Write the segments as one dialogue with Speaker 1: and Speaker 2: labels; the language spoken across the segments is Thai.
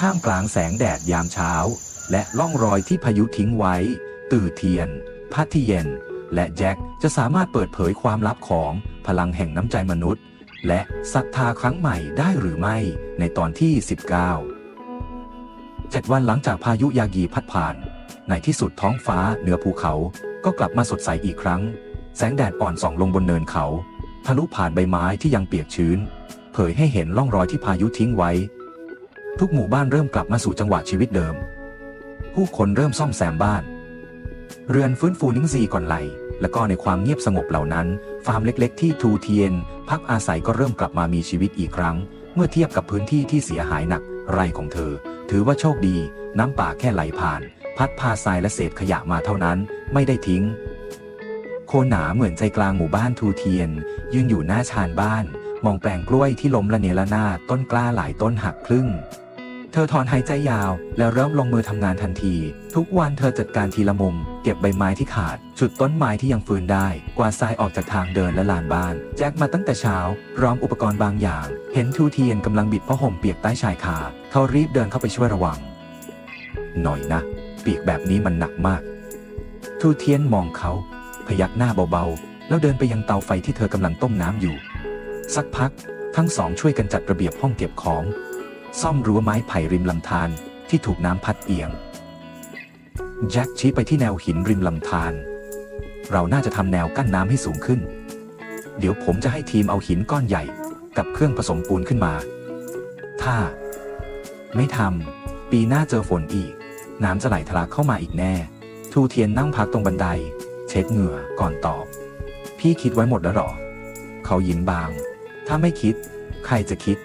Speaker 1: ท่ามกลางแสงแดดยามเช้าและล่องรอยที่พายุทิ้งไว้ตื่อเทียนพัทเยนและแจ็คจะสามารถเปิดเผยความลับของพลังแห่งน้ำใจมนุษย์และศรัทธาครั้งใหม่ได้หรือไม่ในตอนที่ 19 7 วันหลังจากพายุยากีพัดผ่านในที่สุดท้องฟ้าเหนือภูเขาก็กลับมาสดใสอีกครั้งแสงแดดอ่อนส่องลงบนเนินเขาทะลุผ่านใบไม้ที่ยังเปียกชื้นเผยให้เห็นร่องรอยที่พายุทิ้งไว้ทุกหมู่บ้านเริ่มกลับมาสู่จังหวะชีวิตเดิมผู้คนเริ่มซ่อมแซมบ้านเรือนฟื้นฟูนิ่งซีก่อนไหลและก็ในความเงียบสงบเหล่านั้นฟาร์มเล็กๆที่ทูเทียนพักอาศัยก็เริ่มกลับมามีชีวิตอีกครั้งเมื่อเทียบกับพื้นที่ที่เสียหายหนักไร่ของเธอถือว่าโชคดีน้ำป่าแค่ไหลผ่านพัดพาทรายและเศษขยะมาเท่านั้นไม่ได้ทิ้งโคหนาเหมือนใจกลางหมู่บ้านทูเทียนยืนอยู่หน้าชานบ้านมองแปลงกล้วยที่ล้มระเนระนาดต้นกล้าหลายต้นหักครึ่งเธอถอนหายใจยาวแล้วเริ่มลงมือทำงานทันทีทุกวันเธอจัดการทีละมุมเก็บใบไม้ที่ขาดจุดต้นไม้ที่ยังฟื้นได้กวาดทรายออกจากทางเดินและลานบ้านแจ็คมาตั้งแต่เช้าพร้อมอุปกรณ์บางอย่างเห็นทูเทียนกำลังบิดผ้าห่มเปียกใต้ชายคาเขารีบเดินเข้าไปช่วยระวังหน่อยนะปีกแบบนี้มันหนักมากทูเทียนมองเขาพยักหน้าเบาๆแล้วเดินไปยังเตาไฟที่เธอกำลังต้มน้ำอยู่สักพักทั้งสองช่วยกันจัดระเบียบห้องเก็บของซ่อมรั้วไม้ไผ่ริมลำธารที่ถูกน้ำพัดเอียงแจ็คชี้ไปที่แนวหินริมลำธารเราน่าจะทำแนวกั้นน้ำให้สูงขึ้นเดี๋ยวผมจะให้ทีมเอาหินก้อนใหญ่กับเครื่องผสมปูนขึ้นมาถ้าไม่ทำปีหน้าเจอฝนอีกน้ำจะไหลทะลักเข้ามาอีกแน่ทูเทียนนั่งพักตรงบันไดเช็ดเหงื่อก่อนตอบพี่คิดไว้หมดแล้วหรอเขายิ้มบางถ้าไม่คิดใครจะคิด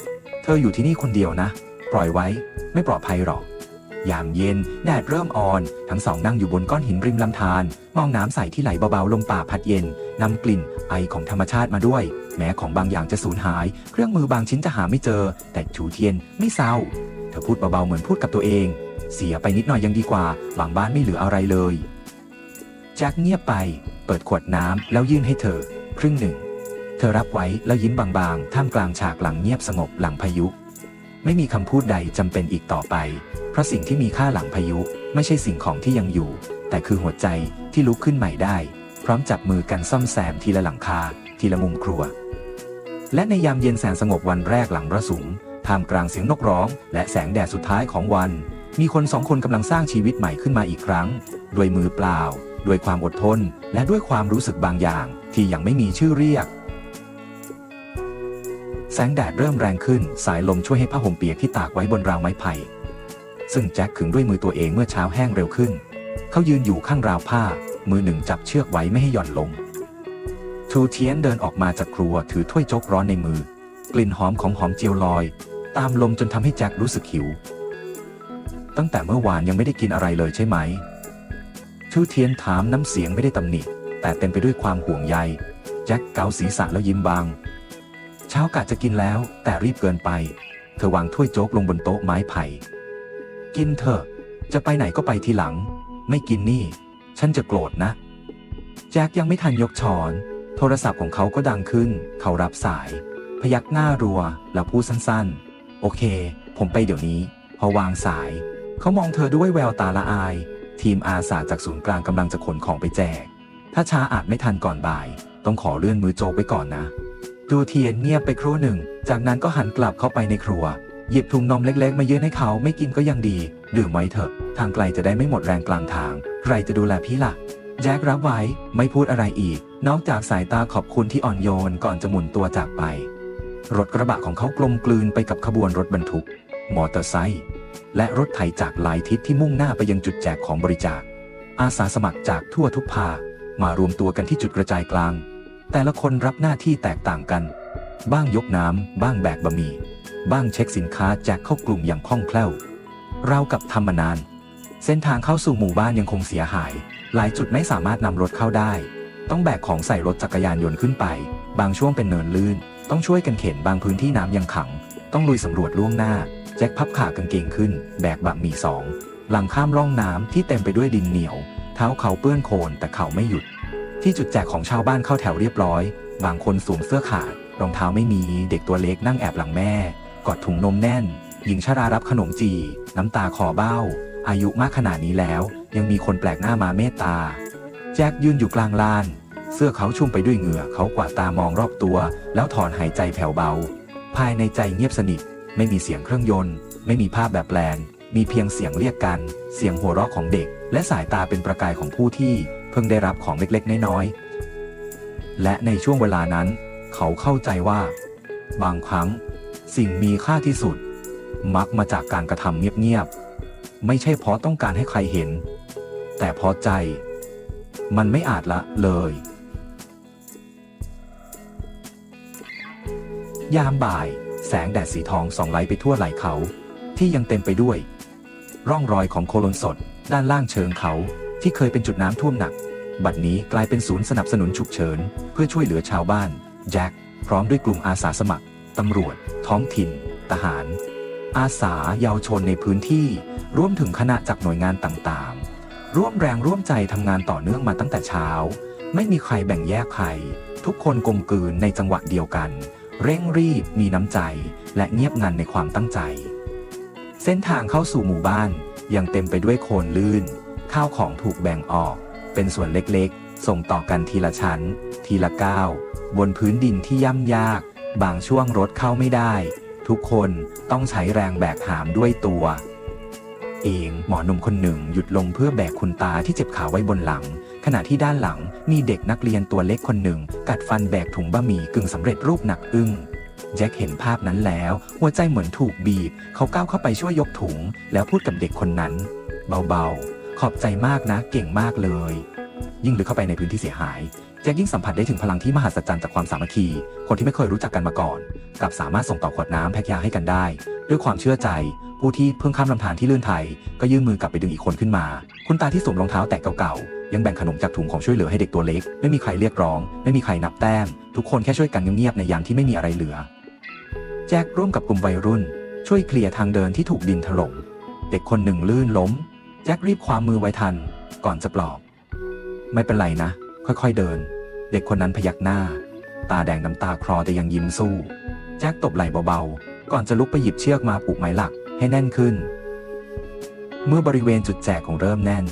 Speaker 1: เธออยู่ที่นี่คนเดียวนะปล่อยไว้ไม่ปลอดภัยหรอกยามเย็นแดดเริ่มอ่อนทั้งสองนั่งอยู่บนก้อนหินริมลำธารมองน้ำใสที่ไหลเบาๆลมป่าพัดเย็นนำกลิ่นไอของธรรมชาติมาด้วยแม้ของบางอย่างจะสูญหายเครื่องมือบางชิ้นจะหาไม่เจอแต่ทูเทียนไม่เศร้าเธอพูดเบาๆเหมือนพูดกับตัวเองเสียไปนิดหน่อยยังดีกว่าบางบ้านไม่เหลืออะไรเลยแจ็คเงียบไปเปิดขวดน้ำแล้วยื่นให้เธอครึ่งหนึ่งเธอรับไว้แล้วยิ้มบางๆท่ามกลางฉากหลังเงียบสงบหลังพายุไม่มีคำพูดใดจำเป็นอีกต่อไปเพราะสิ่งที่มีค่าหลังพายุไม่ใช่สิ่งของที่ยังอยู่แต่คือหัวใจที่ลุกขึ้นใหม่ได้พร้อมจับมือกันซ่อมแซมทีละหลังคาทีละมุมครัวและในยามเย็นแสนสงบวันแรกหลังมรสุมท่ามกลางเสียงนกร้องและแสงแดดสุดท้ายของวันมีคนสองคนกำลังสร้างชีวิตใหม่ขึ้นมาอีกครั้งด้วยมือเปล่าด้วยความอดทนและด้วยความรู้สึกบางอย่างที่ยังไม่มีชื่อเรียกแสงแดดเริ่มแรงขึ้นสายลมช่วยให้ผ้าห่มเปียกที่ตากไว้บนราวไม้ไผ่ซึ่งแจ็คขึงด้วยมือตัวเองเมื่อเช้าแห้งเร็วขึ้นเขายืนอยู่ข้างราวผ้ามือหนึ่งจับเชือกไว้ไม่ให้หย่อนลงทูเทียนเดินออกมาจากครัวถือถ้วยโจ๊กร้อนในมือกลิ่นหอมของหอมเจียวลอยตามลมจนทำให้แจ็ครู้สึกหิวตั้งแต่เมื่อวานยังไม่ได้กินอะไรเลยใช่ไหมทูเทียนถามน้ำเสียงไม่ได้ตำหนิแต่เต็มไปด้วยความห่วงใยแจ็คเกาศีรษะแล้วยิ้มบางเช้ากะจะกินแล้วแต่รีบเกินไปเธอวางถ้วยโจ๊กลงบนโต๊ะไม้ไผ่กินเถอะจะไปไหนก็ไปทีหลังไม่กินนี่ฉันจะโกรธนะแจ็คยังไม่ทันยกช้อนโทรศัพท์ของเขาก็ดังขึ้นเขารับสายพยักหน้ารัวแล้วพูดสั้นๆโอเคผมไปเดี๋ยวนี้พอวางสายเขามองเธอด้วยแววตาละอายทีมอาสาจากศูนย์กลางกำลังจะขนของไปแจกถ้าช้าอาจไม่ทันก่อนบ่ายต้องขอเลื่อนมื้อโจ๊กไว้ก่อนนะทูเทียนเงียบไปครู่หนึ่งจากนั้นก็หันกลับเข้าไปในครัวหยิบถุงนมเล็กๆมายื่นให้เขาไม่กินก็ยังดีดื่มไว้เถอะทางไกลจะได้ไม่หมดแรงกลางทางใครจะดูแลพี่ล่ะแจ็ครับไว้ไม่พูดอะไรอีกนอกจากสายตาขอบคุณที่อ่อนโยนก่อนจะหมุนตัวจากไปรถกระบะของเขากลมกลืนไปกับขบวนรถบรรทุกมอเตอร์ไซค์และรถไถจากหลายทิศที่มุ่งหน้าไปยังจุดแจกของบริจาคอาสาสมัครจากทั่วทุกภาคมารวมตัวกันที่จุดกระจายกลางแต่ละคนรับหน้าที่แตกต่างกันบ้างยกน้ำบ้างแบกบะหมี่บ้างเช็คสินค้าแจกเข้ากลุ่มอย่างคล่องแคล่วเรากับทำมานานเส้นทางเข้าสู่หมู่บ้านยังคงเสียหายหลายจุดไม่สามารถนำรถเข้าได้ต้องแบกของใส่รถจักรยานยนต์ขึ้นไปบางช่วงเป็นเนินลื่นต้องช่วยกันเข็นบางพื้นที่น้ำยังขังต้องลุยสำรวจล่วงหน้าแจ็คพับขากางเกงขึ้นแบกบะหมี่2หลังข้ามร่องน้ำที่เต็มไปด้วยดินเหนียวเท้าเขาเปื้อนโคลนแต่เขาไม่หยุดที่จุดแจกของชาวบ้านเข้าแถวเรียบร้อยบางคนสวมเสื้อขาดรองเท้าไม่มีเด็กตัวเล็กนั่งแอบหลังแม่กอดถุงนมแน่นหญิงชรารับขนมจี น้ำตาคอเบ้าอายุมากขนาดนี้แล้วยังมีคนแปลกหน้ามาเมตตาแจ็คยืนอยู่กลางลานเสื้อเขาชุ่มไปด้วยเหงื่อเขากวาดตามองรอบตัวแล้วถอนหายใจแผ่วเบาภายในใจเงียบสนิทไม่มีเสียงเครื่องยนต์ไม่มีภาพแบบแปลนมีเพียงเสียงเรียกกันเสียงหัวเราะของเด็กและสายตาเป็นประกายของผู้ที่เพิ่งได้รับของเล็กๆน้อยๆและในช่วงเวลานั้นเขาเข้าใจว่าบางครั้งสิ่งมีค่าที่สุดมักมาจากการกระทำเงียบๆไม่ใช่เพราะต้องการให้ใครเห็นแต่เพราะใจมันไม่อาจละเลยยามบ่ายแสงแดดสีทองส่องไหลไปทั่วไหล่เขาที่ยังเต็มไปด้วยร่องรอยของโคลนสดด้านล่างเชิงเขาที่เคยเป็นจุดน้ำท่วมหนักบัดนี้กลายเป็นศูนย์สนับสนุนฉุกเฉินเพื่อช่วยเหลือชาวบ้านแจ็คพร้อมด้วยกลุ่มอาสาสมัครตำรวจท้องถิ่นทหารอาสาเยาวชนในพื้นที่รวมถึงคณะจากหน่วยงานต่างๆร่วมแรงร่วมใจทำงานต่อเนื่องมาตั้งแต่เช้าไม่มีใครแบ่งแยกใครทุกคนกลมกลืนในจังหวะเดียวกันเร่งรีบมีน้ำใจและเงียบงันในความตั้งใจเส้นทางเข้าสู่หมู่บ้านยังเต็มไปด้วยโคลนลื่นข้าวของถูกแบ่งออกเป็นส่วนเล็กๆส่งต่อกันทีละชั้นทีละก้าวบนพื้นดินที่ย่ำยากบางช่วงรถเข้าไม่ได้ทุกคนต้องใช้แรงแบกหามด้วยตัวหมอหนุ่มคนหนึ่งหยุดลงเพื่อแบกคุณตาที่เจ็บขาไว้บนหลังขณะที่ด้านหลังมีเด็กนักเรียนตัวเล็กคนหนึ่งกัดฟันแบกถุงบะหมี่กึ่งสำเร็จรูปหนักอึ้งแจ็คเห็นภาพนั้นแล้วหัวใจเหมือนถูกบีบเขาก้าวเข้าไปช่วยยกถุงแล้วพูดกับเด็กคนนั้นเบาๆขอบใจมากนะเก่งมากเลยยิ่งลึกเข้าไปในพื้นที่เสียหายแจ็คยิ่งสัมผัสได้ถึงพลังที่มหัศจรรย์จากความสามัคคีคนที่ไม่เคยรู้จักกันมาก่อนกลับสามารถส่งต่อขวดน้ำแพ็คยาให้กันได้ด้วยความเชื่อใจผู้ที่เพิ่งข้ามลำธารที่ลื่นไทยก็ยื่นมือกลับไปดึงอีกคนขึ้นมาคุณตาที่สวมรองเท้าแตะเก่าๆยังแบ่งขนมจากถุงของช่วยเหลือให้เด็กตัวเล็กไม่มีใครเรียกร้องไม่มีใครนับแต้มทุกคนแค่ช่วยกันเงียบๆในยามที่ไม่มีอะไรเหลือแจ็คร่วมกับกลุ่มวัยรุ่นช่วยเคลียร์ทางเดินที่ถูกดินถล่มเด็กคนหนึ่งลื่นล้มแจ็ครีบคว้ามือไว้ทันก่อนจะปลอบไม่เป็นไรนะค่อยๆเดินเด็กคนนั้นพยักหน้าตาแดงน้ำตาคลอแต่ยังยิ้มสู้แจ็คตบไหล่เบาๆก่อนจะลุกไปหยิบเชือกมาผูกไม้หลักให้แน่นขึ้นเมื่อบริเวณจุดแจกของเริ่มแน่น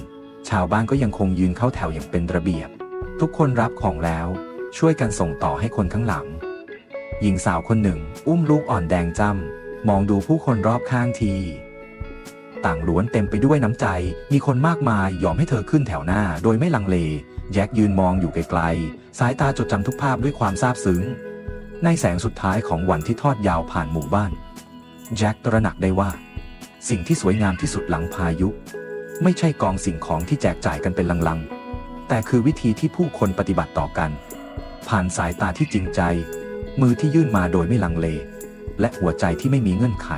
Speaker 1: ชาวบ้านก็ยังคงยืนเข้าแถวอย่างเป็นระเบียบทุกคนรับของแล้วช่วยกันส่งต่อให้คนข้างหลังหญิงสาวคนหนึ่งอุ้มลูกอ่อนแดงจ้ำมองดูผู้คนรอบข้างทีต่างล้วนเต็มไปด้วยน้ำใจมีคนมากมายยอมให้เธอขึ้นแถวหน้าโดยไม่ลังเลแจ็คยืนมองอยู่ไกลๆสายตาจดจำทุกภาพด้วยความซาบซึ้งในแสงสุดท้ายของวันที่ทอดยาวผ่านหมู่บ้านแจ็คตระหนักได้ว่าสิ่งที่สวยงามที่สุดหลังพายุไม่ใช่กองสิ่งของที่แจกจ่ายกันเป็นลังๆแต่คือวิธีที่ผู้คนปฏิบัติต่อกันผ่านสายตาที่จริงใจมือที่ยื่นมาโดยไม่ลังเลและหัวใจที่ไม่มีเงื่อนไข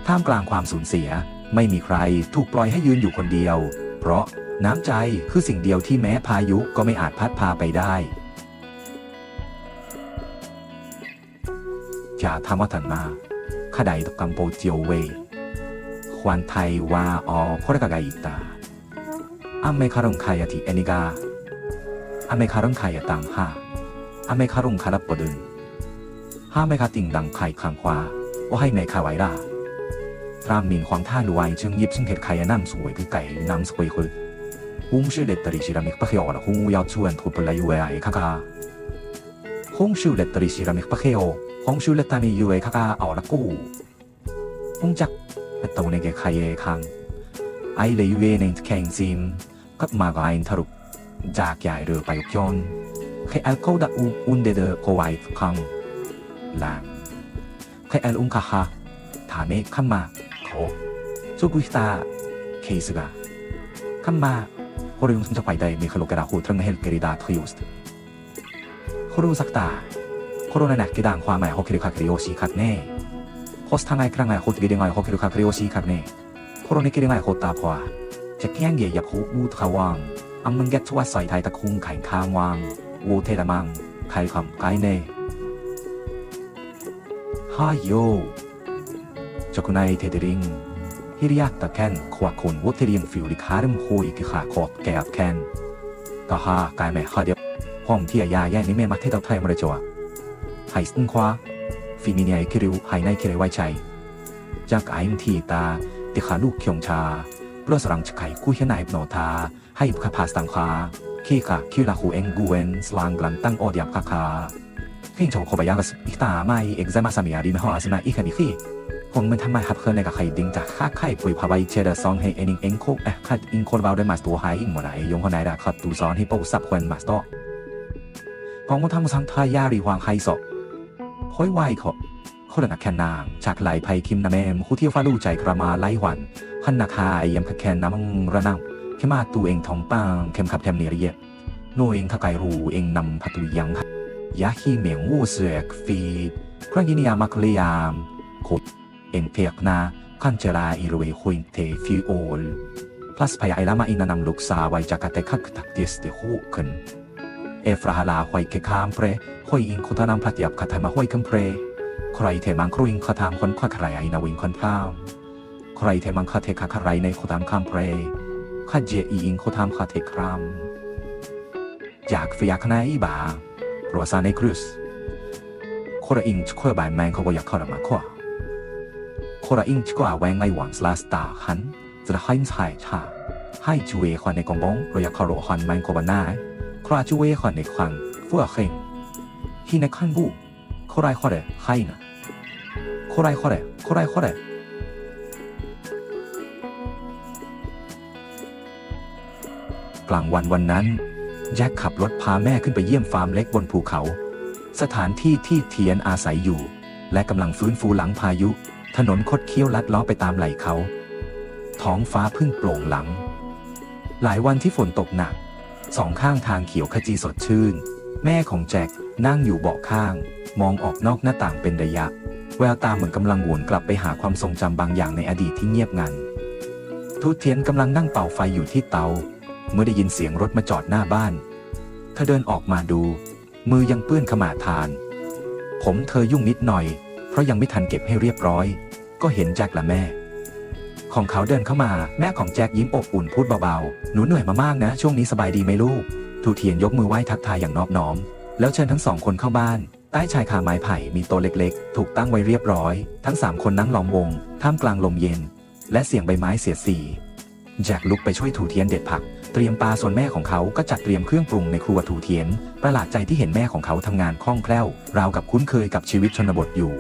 Speaker 1: ท่ามกลางความสูญเสียไม่มีใครถูกปล่อยให้ยืนอยู่คนเดียวเพราะน้ำใจคือสิ่งเดียวที่แม้พายุก็ไม่อาจพัดพาไปได้อย่าทำวัฒนาขดายตกัมโปเจียวเวควันไทยวาอโครกากาอิตาอเมคารงคายติเอนิกาอเมคารงคายตังฮาอเมคารงคารับปดึงฮาเมคาติงดังไข่ขังควาว่าให้เมคาไวราตรามมินความท่าดูไวจึงยิบซึ่งเหตุใครนั่งสวยคือไก่นั่งสวยคือฮุงชื่อเด็ดตริชิรามิกปะเขียวละฮุงยาวชวนทุบลายูเอไอคากาฮุงชื่อเด็ดตริชิรามิกปะเขียวฮงชูเลตามียูเอคากาเอาละกูฮงจักเป็นตัวในเกคายเอคังไอเลยยูเอในแข่งซิมกับมากไอน์ทรุกจากใหญ่เรือไปยนใครเอลโคดักอุนเดเดอร์โคไวคังลางใครเอลอุงคาฮาถาเมฆขัมมาโคซูกุสตาเคสกาขัมมาโคริยุงสมจักไปได้มีขลุกกระดาษหูตรังเฮลเกริดาทริอุสโครูสักตาコロナなけだんความหมายฮอกเกルคาคริโอชีคัดเน่โคสทางไงครั้งไงโคตรเกี่ยงไงฮอกเกルคาคริโอชีคัดเน่โคโรเนเกี่ยงไงโคตรตาพวาจะแข่งเกี่ยบหูบูทาวางอัมมังเก็ตชัวใส่ไทยตะคุงไข่ข้ามวางวูเทดามังไข่คำไก่เน่ฮายโยจกุนายเทเดริงฮิริยักตะแคนขวาคนวูเทเรียงฟิวลิคาร์มโฮอีกขาขอบแกบแคนก็ฮากายแม่ฮาเดียบห้องที่ยาแย่นี่แม่มัดเทตไทยมาเลยจัวไฮสต์ควาฟิมิเนียคิริวไฮไนคิริไวชัยจากไอมทีตา ติขาลูกเขียงชาเปลือสรังไข่กู้เฮนายโนทาให้ขพาสังคาขี้ขาคิวลาคูเองกูเอนสลางกลันตั้งอดยับคาเพ่งโฉขบยากสอิตาไม่เอกใจมาสามีอารีมหออาสนะอีกแค่นี้ขี้คงมันทำไมหับเคยในกับใครดิ้งจากข้าไข่ปุยพาไปเชดซองให้เอ็งโคกคัดอิงคนเบาได้มาสตัวหายอิงหมดไหนยงคนไหนด่าขัดตูซ้อนให้ปูสับควันมาสโตกองก็ทำสังทายารีวางไฮศพห้อยไหวเขาเดินแคนนางจากไหลไพคิมนาเมมคู่เที่ยวฟ้าลู่ใจกระมาไล่หวันขันนักหายยำแคนน้ำระนังเข้มาตูเองทองปังเข้มขับแถมเนียเรียบโนเองขไกรูเองนำพัตุยังยาขี้เหมียงวูเสือกฟีครั้งยินียามักเลียมโคเองเพียกนาขันเจราอิรเวหุยเทฟิโอลพลัสพยาไอลามาอินานำลูกสาวไวจากแต่ขัดตักเดียสเตหูขึ้นเอฟราฮาลาหอยเคคามเพรหอยอิงคุตานำพัดยับขัดไทมาหอยคัมเพรใครเทมังครุยงขทามคนข้าใครไอนาวิงคนพรามใครเทมังคาเทคาใครในคุตามคามเพรข้าเจอีอิงคุตามคาเทครามอยากฟิยาคณาอีบารัวซาในครุสโคราอิงช่วยบายแมงเขาก็อยากเข้ามาขวาโคราอิงช่วยแวงไงหวังสลาสตาหันจะให้ใช่ชาให้จูเวควันในกองบงเราอยากเข้าโรฮันแมงโคบานาคราจูเวควันในควันฟัวเข่งที่ในขั้นบุโคไรข้อเดให้นะโคไรข้อเดกลางวันนั้นแจ็คขับรถพาแม่ขึ้นไปเยี่ยมฟาร์มเล็กบนภูเขาสถานที่ที่เทียนอาศัยอยู่และกำลังฟื้นฟูหลังพายุถนนคดเคี้ยวลัดล้อไปตามไหล่เขาท้องฟ้าพึ่งโปร่งหลังหลายวันที่ฝนตกหนักสองข้างทางเขียวขจีสดชื่นแม่ของแจ็คนั่งอยู่เบาะข้างมองออกนอกหน้าต่างเป็นระยะแววตาเหมือนกำลังวนกลับไปหาความทรงจำบางอย่างในอดีตที่เงียบงันทูตเทียนกำลังนั่งเป่าไฟอยู่ที่เตาเมื่อได้ยินเสียงรถมาจอดหน้าบ้านเธอเดินออกมาดูมือยังเปื้อนขม่าทานผมเธอยุ่งนิดหน่อยเพราะยังไม่ทันเก็บให้เรียบร้อยก็เห็นแจ็คและแม่ของเขาเดินเข้ามาแม่ของแจ็คยิ้มอบอุ่นพูดเบาๆหนูเหนื่อยมามากนะช่วงนี้สบายดีไหมลูกทูตเทียนยกมือไหว้ทักทายอย่างนอบน้อมแล้วเชิญทั้งสองคนเข้าบ้านใต้ชายคาไม้ไผ่มีโต๊ะเล็กๆถูกตั้งไว้เรียบร้อยทั้ง3คนนั่งล้อมวงท่ามกลางลมเย็นและเสียงใบไม้เสียดสีแจ็คลุกไปช่วยทูเทียนเด็ดผักเตรียมปลาส่วนแม่ของเขาก็จัดเตรียมเครื่องปรุงในครัวทูเทียนประหลาดใจที่เห็นแม่ของเขาทำงานคล่องแคล่วราวกับคุ้นเคยกับชีวิตชนบทอยู่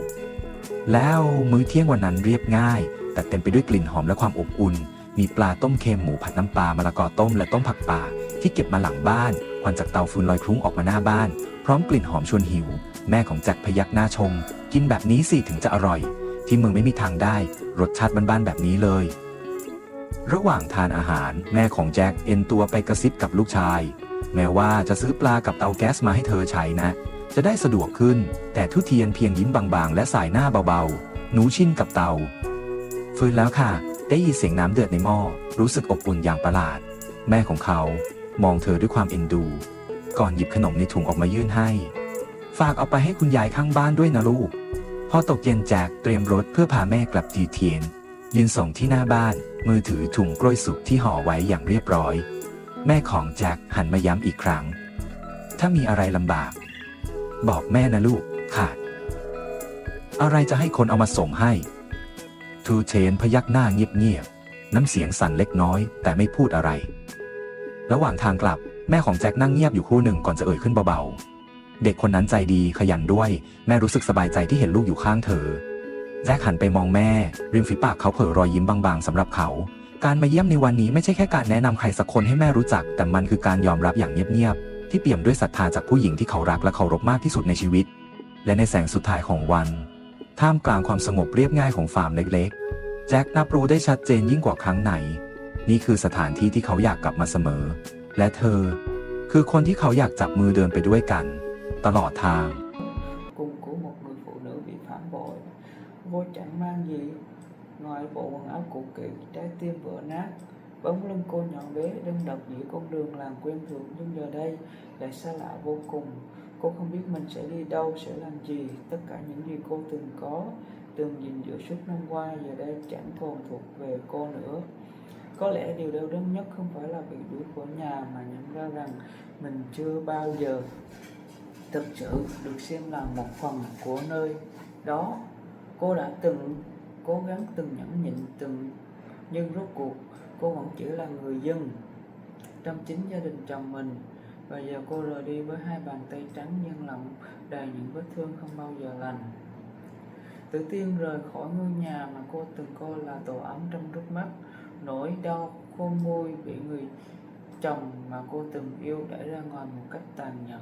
Speaker 1: แล้วมื้อเที่ยงวันนั้นเรียบง่ายแต่เต็มไปด้วยกลิ่นหอมและความอบอุ่นมีปลาต้มเค็มหมูผัดน้ำปลามะละกอต้มและต้มผักป่าที่เก็บมาหลังบ้านควันจากเตาฟืนลอยคลุ้งออกมาหน้าบ้านพร้อมกลิ่นหอมชวนหิวแม่ของแจ็คพยักหน้าชมกินแบบนี้สิถึงจะอร่อยที่มึงไม่มีทางได้รสชาติบ้านๆแบบนี้เลยระหว่างทานอาหารแม่ของแจ็คเอ็นตัวไปกระซิบกับลูกชายแม้ว่าจะซื้อปลากับเตาแก๊สมาให้เธอใช้นะจะได้สะดวกขึ้นแต่ทุเทียนเพียงยิ้มบางๆและสายหน้าเบาๆหนูชินกับเตาฟื้นแล้วค่ะได้ยินเสียงน้ำเดือดในหม้อรู้สึกอบอุ่นอย่างประหลาดแม่ของเขามองเธอด้วยความเอ็นดูก่อนหยิบขนมในถุงออกมายื่นให้ฝากเอาไปให้คุณยายข้างบ้านด้วยนะลูกพอตกเย็นแจ็คเตรียมรถเพื่อพาแม่กลับทีเทียนยืนส่งที่หน้าบ้านมือถือถุงกล้วยสุกที่ห่อไว้อย่างเรียบร้อยแม่ของแจ็คหันมาย้ำอีกครั้งถ้ามีอะไรลำบากบอกแม่นะลูกค่ะอะไรจะให้คนเอามาส่งให้ทูเทนพยักหน้าเงียบๆน้ำเสียงสั่นเล็กน้อยแต่ไม่พูดอะไรระหว่างทางกลับแม่ของแจ็คนั่งเงียบอยู่ครู่หนึ่งก่อนจะเอ่ยขึ้นเบาๆเด็กคนนั้นใจดีขยันด้วยแม่รู้สึกสบายใจที่เห็นลูกอยู่ข้างเธอแจ็คหันไปมองแม่ริมฝีปากเขาเผยรอยยิ้มบางๆสำหรับเขาการมาเยี่ยมในวันนี้ไม่ใช่แค่การแนะนำใครสักคนให้แม่รู้จักแต่มันคือการยอมรับอย่างเงียบๆที่เปี่ยมด้วยศรัทธาจากผู้หญิงที่เขารักและเคารพมากที่สุดในชีวิตและในแสงสุดท้ายของวันท่ามกลางความสงบเรียบง่ายของฟาร์มเล็กๆแจ็ครับรู้ได้ชัดเจนยิ่งกว่าครั้งไหนนี่คือสถานที่ที่เขาอยากกลับมาเสมอและเธอคือคนที่เขาอยากจับมือเดินไปด้วยกันตลอดทาง
Speaker 2: Cung của một người phụ nữ bị phản bội vô chẳng mang gì ngoài bộ quần áo cũ kỹ, trái tim vỡ nát. Bóng lưng cô nhỏ bé đơn độc giữa con đường làng quen thuộc nhưng giờ đây lại xa lạ vô cùng. Cô không biết mình sẽ đi đâu, sẽ làm gì. Tất cả những gì cô từng có, từng gìn giữ suốt năm qua giờ đây chẳng còn thuộc về cô nữa. Có lẽ điều đau đớn nhất không phải là bị đuổi khỏi nhà mà nhận ra rằng mình chưa bao giờ thực sự được xem là một phần của nơi đó. Cô đã từng cố gắng, từng nhẫn nhịn, từng Nhưng rốt cuộc cô vẫn chỉ là người dân trong chính gia đình chồng mình. Và giờ cô rời đi với hai bàn tay trắng nhưng lòng đầy những vết thương không bao giờ lành. Tử Tiên rời khỏi ngôi nhà mà cô từng coi là tổ ấm trong nước mắt. Nỗi đau khôn nguôi bị người chồng mà cô từng yêu đẩy ra ngoài một cách tàn nhẫn.